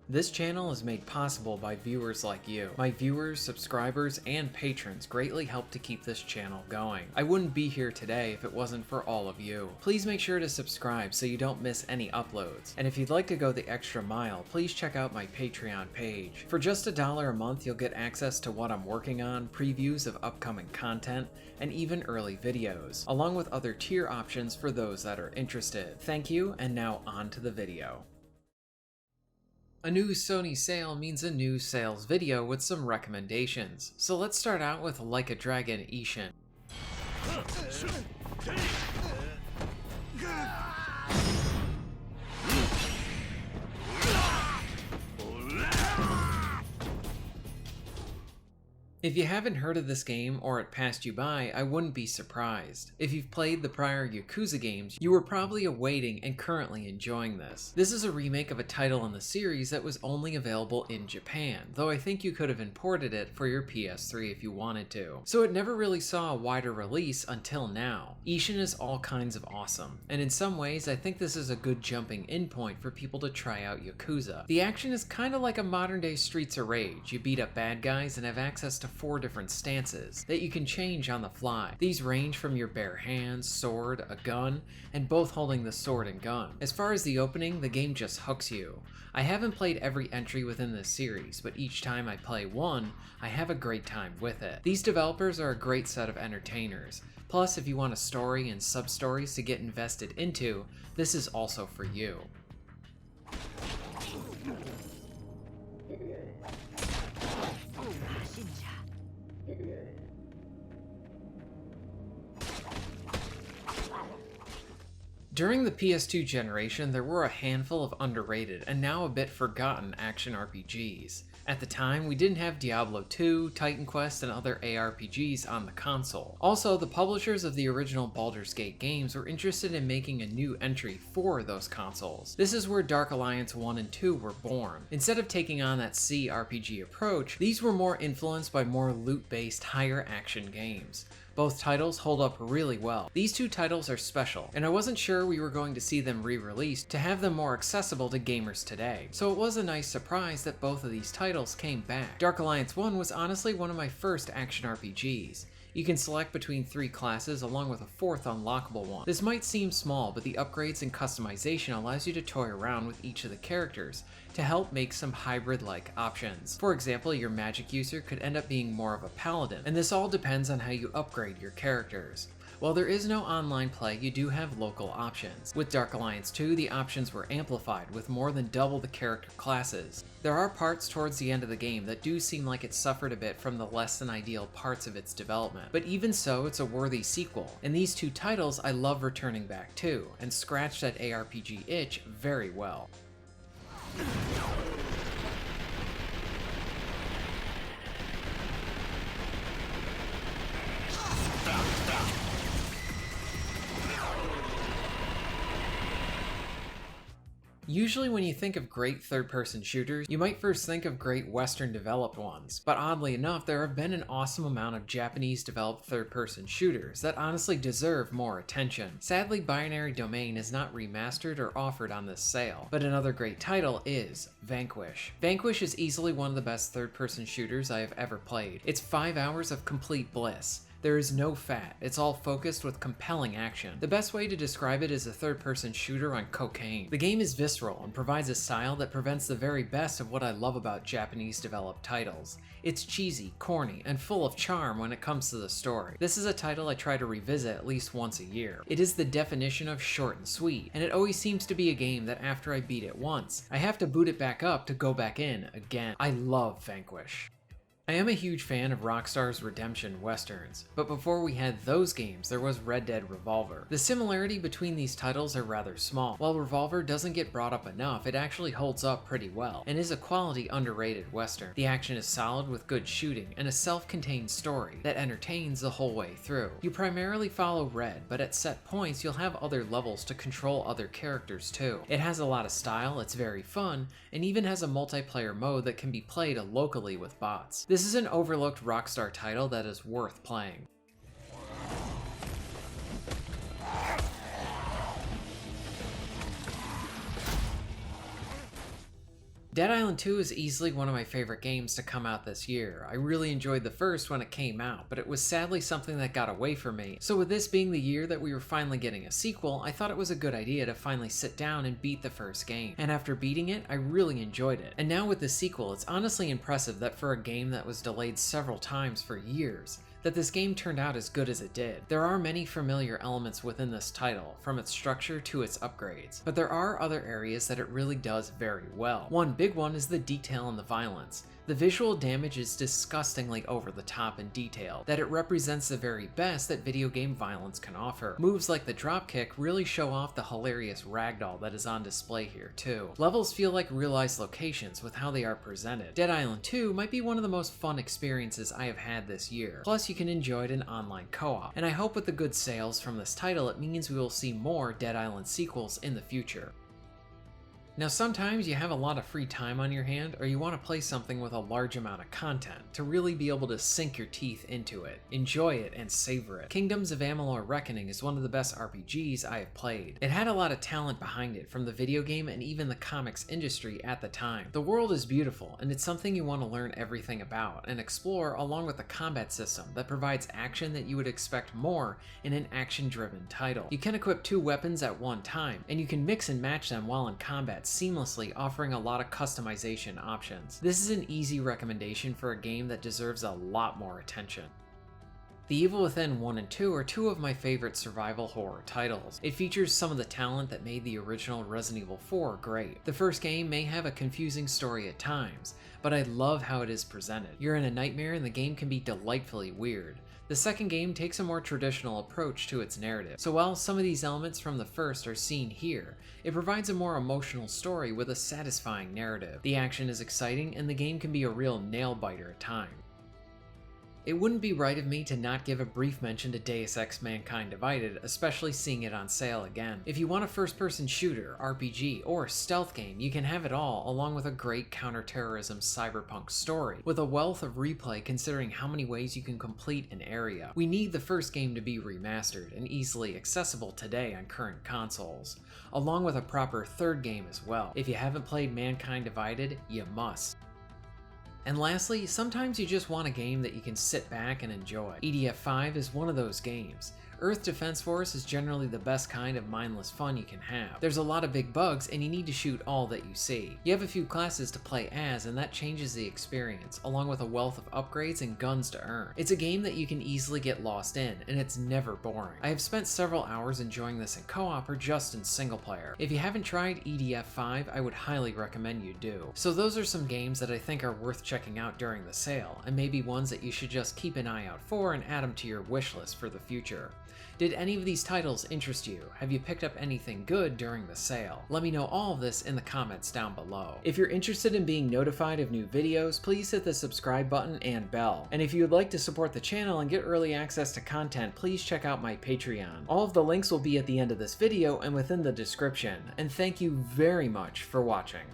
This channel is made possible by viewers like you. My viewers, subscribers, and patrons greatly help to keep this channel going. I wouldn't be here today if it wasn't for all of you. Please make sure to subscribe so you don't miss any uploads. And if you'd like to go the extra mile, please check out my Patreon page. For just $1 a month, you'll get access to what I'm working on, previews of upcoming content, and even early videos, along with other tier options for those that are interested. Thank you, and now on to the video. A new Sony sale means a new sales video with some recommendations. So let's start out with Like a Dragon Ishin. If you haven't heard of this game or it passed you by, I wouldn't be surprised. If you've played the prior Yakuza games, you were probably awaiting and currently enjoying this. This is a remake of a title in the series that was only available in Japan, though I think you could have imported it for your PS3 if you wanted to. So it never really saw a wider release until now. Ishin is all kinds of awesome, and in some ways I think this is a good jumping in point for people to try out Yakuza. The action is kinda like a modern day Streets of Rage. You beat up bad guys and have access to 4 different stances that you can change on the fly. These range from your bare hands, sword, a gun, and both holding the sword and gun. As far as the opening, the game just hooks you. I haven't played every entry within this series, but each time I play one, I have a great time with it. These developers are a great set of entertainers. Plus, if you want a story and sub-stories to get invested into, this is also for you. During the PS2 generation, there were a handful of underrated and now a bit forgotten action RPGs. At the time, we didn't have Diablo 2, Titan Quest, and other ARPGs on the console. Also, the publishers of the original Baldur's Gate games were interested in making a new entry for those consoles. This is where Dark Alliance 1 and 2 were born. Instead of taking on that CRPG approach, these were more influenced by more loot-based, higher action games. Both titles hold up really well. These two titles are special, and I wasn't sure we were going to see them re-released to have them more accessible to gamers today. So it was a nice surprise that both of these titles came back. Dark Alliance 1 was honestly one of my first action RPGs. You can select between 3 classes along with a 4th unlockable one. This might seem small, but the upgrades and customization allows you to toy around with each of the characters to help make some hybrid-like options. For example, your magic user could end up being more of a paladin, and this all depends on how you upgrade your characters. While there is no online play, you do have local options. With Dark Alliance 2, the options were amplified with more than double the character classes. There are parts towards the end of the game that do seem like it suffered a bit from the less than ideal parts of its development, but even so, it's a worthy sequel. And these two titles I love returning back to, and scratch that ARPG itch very well. Usually when you think of great third-person shooters, you might first think of great Western-developed ones, but oddly enough, there have been an awesome amount of Japanese-developed third-person shooters that honestly deserve more attention. Sadly, Binary Domain is not remastered or offered on this sale, but another great title is Vanquish. Vanquish is easily one of the best third-person shooters I have ever played. It's 5 hours of complete bliss. There is no fat, it's all focused with compelling action. The best way to describe it is a third-person shooter on cocaine. The game is visceral and provides a style that prevents the very best of what I love about Japanese-developed titles. It's cheesy, corny, and full of charm when it comes to the story. This is a title I try to revisit at least once a year. It is the definition of short and sweet, and it always seems to be a game that after I beat it once, I have to boot it back up to go back in again. I love Vanquish. I am a huge fan of Rockstar's redemption westerns, but before we had those games, there was Red Dead Revolver. The similarity between these titles are rather small. While Revolver doesn't get brought up enough, it actually holds up pretty well, and is a quality underrated western. The action is solid with good shooting, and a self-contained story that entertains the whole way through. You primarily follow Red, but at set points you'll have other levels to control other characters too. It has a lot of style, it's very fun, and even has a multiplayer mode that can be played locally with bots. This is an overlooked Rockstar title that is worth playing. Dead Island 2 is easily one of my favorite games to come out this year. I really enjoyed the first when it came out, but it was sadly something that got away from me. So with this being the year that we were finally getting a sequel, I thought it was a good idea to finally sit down and beat the first game. And after beating it, I really enjoyed it. And now with the sequel, it's honestly impressive that for a game that was delayed several times for years, that this game turned out as good as it did. There are many familiar elements within this title, from its structure to its upgrades, but there are other areas that it really does very well. One big one is the detail and the violence. The visual damage is disgustingly over the top and detailed, that it represents the very best that video game violence can offer. Moves like the dropkick really show off the hilarious ragdoll that is on display here too. Levels feel like realized locations with how they are presented. Dead Island 2 might be one of the most fun experiences I have had this year. Plus you can enjoy it in online co-op, and I hope with the good sales from this title it means we will see more Dead Island sequels in the future. Now sometimes you have a lot of free time on your hand, or you want to play something with a large amount of content to really be able to sink your teeth into it, enjoy it, and savor it. Kingdoms of Amalur Reckoning is one of the best RPGs I have played. It had a lot of talent behind it from the video game and even the comics industry at the time. The world is beautiful, and it's something you want to learn everything about and explore, along with a combat system that provides action that you would expect more in an action-driven title. You can equip 2 weapons at one time, and you can mix and match them while in combat seamlessly, offering a lot of customization options. This is an easy recommendation for a game that deserves a lot more attention. The Evil Within 1 and 2 are 2 of my favorite survival horror titles. It features some of the talent that made the original Resident Evil 4 great. The first game may have a confusing story at times, but I love how it is presented. You're in a nightmare and the game can be delightfully weird. The second game takes a more traditional approach to its narrative, so while some of these elements from the first are seen here, it provides a more emotional story with a satisfying narrative. The action is exciting and the game can be a real nail-biter at times. It wouldn't be right of me to not give a brief mention to Deus Ex Mankind Divided, especially seeing it on sale again. If you want a first-person shooter, RPG, or stealth game, you can have it all, along with a great counterterrorism cyberpunk story, with a wealth of replay considering how many ways you can complete an area. We need the first game to be remastered and easily accessible today on current consoles, along with a proper third game as well. If you haven't played Mankind Divided, you must. And lastly, sometimes you just want a game that you can sit back and enjoy. EDF 5 is one of those games. Earth Defense Force is generally the best kind of mindless fun you can have. There's a lot of big bugs and you need to shoot all that you see. You have a few classes to play as and that changes the experience, along with a wealth of upgrades and guns to earn. It's a game that you can easily get lost in, and it's never boring. I have spent several hours enjoying this in co-op or just in single player. If you haven't tried EDF 5, I would highly recommend you do. So those are some games that I think are worth checking out during the sale, and maybe ones that you should just keep an eye out for and add them to your wish list for the future. Did any of these titles interest you? Have you picked up anything good during the sale? Let me know all of this in the comments down below. If you're interested in being notified of new videos, please hit the subscribe button and bell. And if you would like to support the channel and get early access to content, please check out my Patreon. All of the links will be at the end of this video and within the description. And thank you very much for watching.